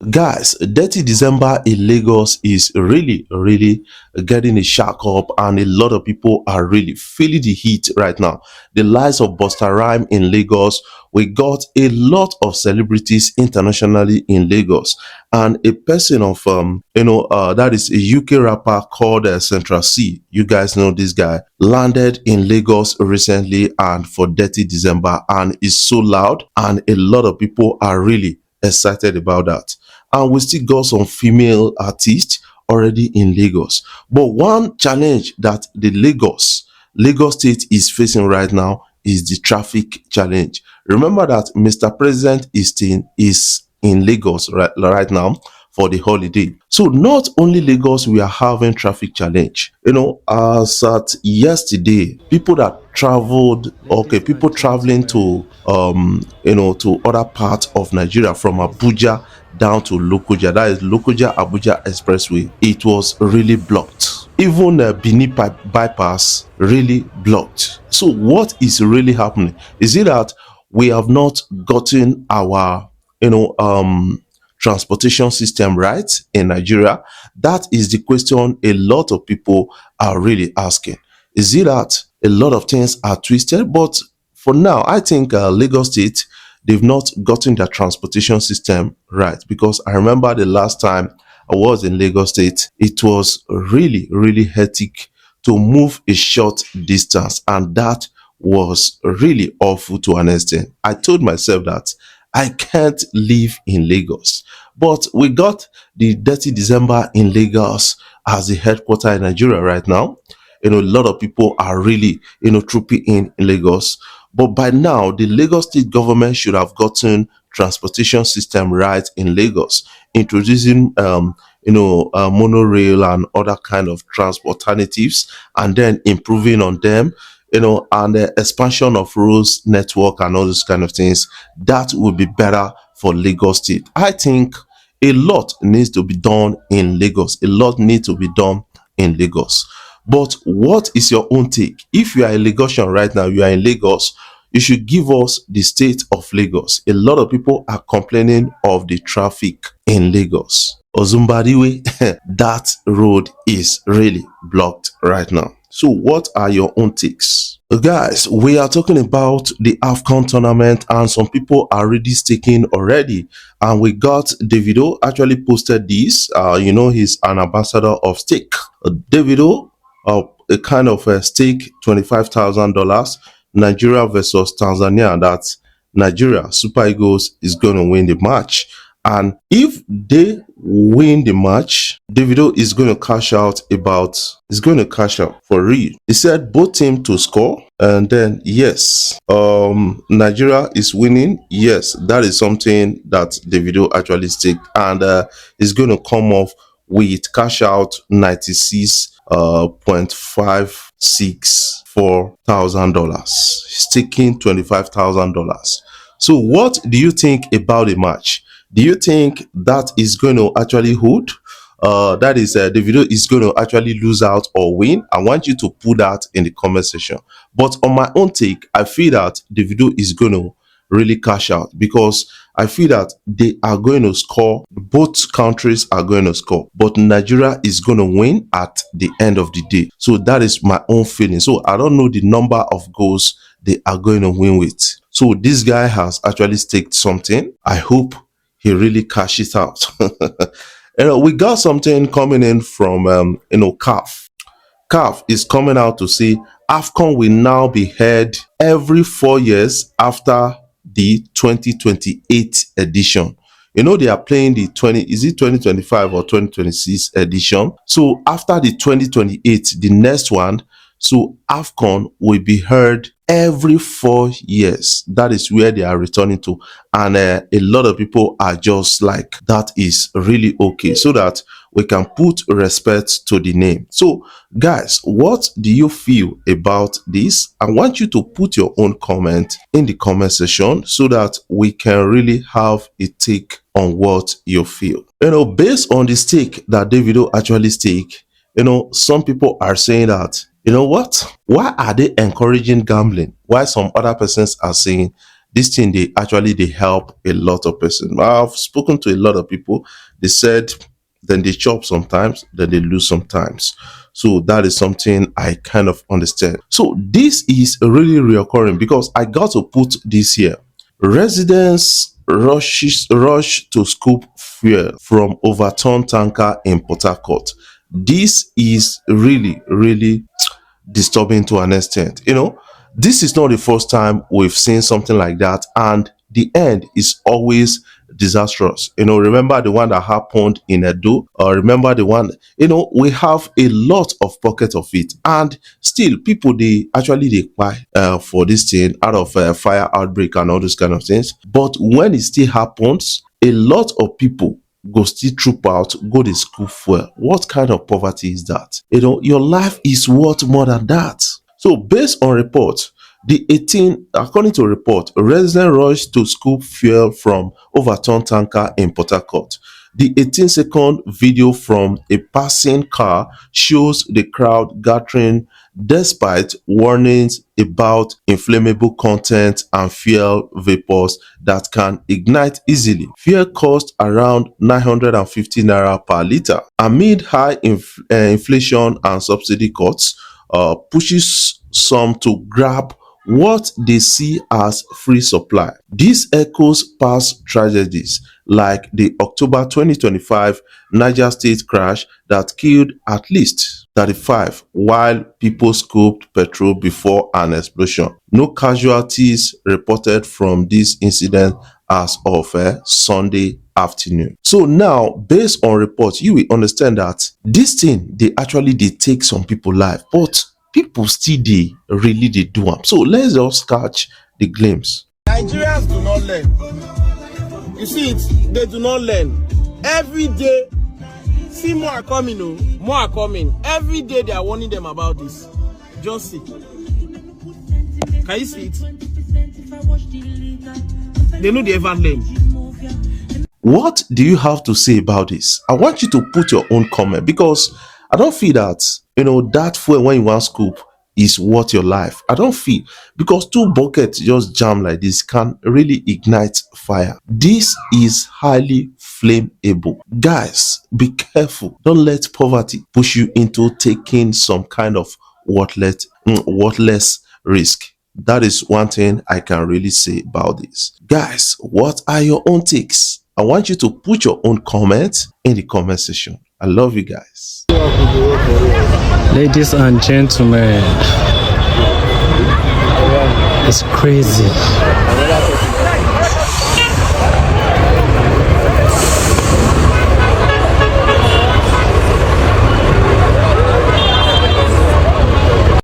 Guys, Dirty December in Lagos is really getting a shock up, and a lot of people are really feeling the heat right now. The lies of Busta Rhyme in Lagos. We got a lot of celebrities internationally in Lagos, and a person of that is a UK rapper called Central C. You guys know this guy landed in Lagos recently and for Dirty December, and is so loud, and a lot of people are really excited about that. And we still got some female artists already in Lagos. But one challenge that the Lagos State is facing right now is the traffic challenge. Remember that Mr. President is in Lagos right now for the holiday. So not only Lagos, we are having traffic challenge. As at yesterday, people that traveled, okay, people traveling to to other parts of Nigeria from Abuja down to Lokoja, that is Lokoja Abuja Expressway, it was really blocked. Even Benin bypass really blocked. So what is really happening? Is it that we have not gotten our transportation system right in Nigeria? That is the question a lot of people are really asking. Is it that a lot of things are twisted? But for now, I think Lagos State, they've not gotten their transportation system right, because I remember the last time I was in Lagos State, it was really hectic to move a short distance, and that was really awful to an extent. I told myself that I can't live in Lagos. But we got the Dirty December in Lagos as the headquarter in Nigeria right now. A lot of people are really, trooping in Lagos. But by now, the Lagos State government should have gotten transportation system right in Lagos, introducing monorail and other kind of transport alternatives, and then improving on them, and the expansion of roads network and all those kind of things. That would be better for Lagos State. I think a lot needs to be done in Lagos. A lot needs to be done in Lagos. But what is your own take? If you are a Lagosian right now, you are in Lagos, you should give us the state of Lagos. A lot of people are complaining of the traffic in Lagos. Ozumbadiwe, that road is really blocked right now. So what are your own takes? Guys, we are talking about the AFCON tournament, and some people are already staking already. And we got Davido actually posted this. He's an ambassador of stake. Davido, a kind of a stake, $25,000, Nigeria versus Tanzania. That's Nigeria Super Eagles is going to win the match. And if they win the match, Davido is going to cash out for real. He said both teams to score, and then yes, Nigeria is winning. Yes, that is something that Davido actually staked, and is going to come off with cash out $96.564,000, staking $25,000. So what do you think about the match? Do you think that is going to actually hold? That is, Davido is going to actually lose out or win? I want you to put that in the comment section. But on my own take, I feel that Davido is going to really cash out, because I feel that they are going to score. Both countries are going to score, but Nigeria is going to win at the end of the day. So that is my own feeling. So I don't know the number of goals they are going to win with. So this guy has actually staked something. I hope he really cashes out. We got something coming in from CAF. CAF is coming out to say AFCON will now be held every 4 years after the 2028 edition. They are playing the 2025 or 2026 edition. So after the 2028, the next one, so AFCON will be heard every 4 years. That is where they are returning to. And a lot of people are just like, that is really okay, so that we can put respect to the name. So guys, what do you feel about this? I want you to put your own comment in the comment section, so that we can really have a take on what you feel. Based on the stake that Davido actually stake, some people are saying that, what? Why are they encouraging gambling? Why some other persons are saying this thing they help a lot of persons. I've spoken to a lot of people. They said then they chop sometimes, then they lose sometimes. So that is something I kind of understand. So this is really reoccurring because I got to put this here. Residents rush to scoop fuel from overturned tanker in Port Harcourt. This is really disturbing to an extent. This is not the first time we've seen something like that, and the end is always disastrous. Remember the one that happened in Edo, or remember the one, we have a lot of pockets of it, and still people they buy for this thing out of fire outbreak and all those kind of things. But when it still happens, a lot of people go still troop out, go to school fuel. What kind of poverty is that? Your life is worth more than that. So based on report, according to a report, residents rushed to scoop fuel from overturned tanker in Port Harcourt. The 18-second video from a passing car shows the crowd gathering despite warnings about inflammable content and fuel vapors that can ignite easily. Fuel cost around 950 naira per litre. Amid high inflation and subsidy cuts, pushes some to grab what they see as free supply. This echoes past tragedies like the October 2025 Niger State crash that killed at least 35 while people scooped petrol before an explosion. No casualties reported from this incident as of Sunday afternoon. So now, based on reports, you will understand that this thing, they take some people life, but people still they do them. So let's just catch the glimpse. Nigerians do not learn. You see it, they do not learn. Every day, see more are coming, more are coming. Every day they are warning them about this. Just see. Can you see it? They know they ever learn. What do you have to say about this? I want you to put your own comment, because I don't feel that that fuel when you want scoop is worth your life. I don't feel, because two buckets just jam like this can really ignite fire. This is highly flammable. Guys, be careful. Don't let poverty push you into taking some kind of worthless risk. That is one thing I can really say about this. Guys, what are your own takes? I want you to put your own comments in the comment section. I love you guys. Ladies and gentlemen, it's crazy.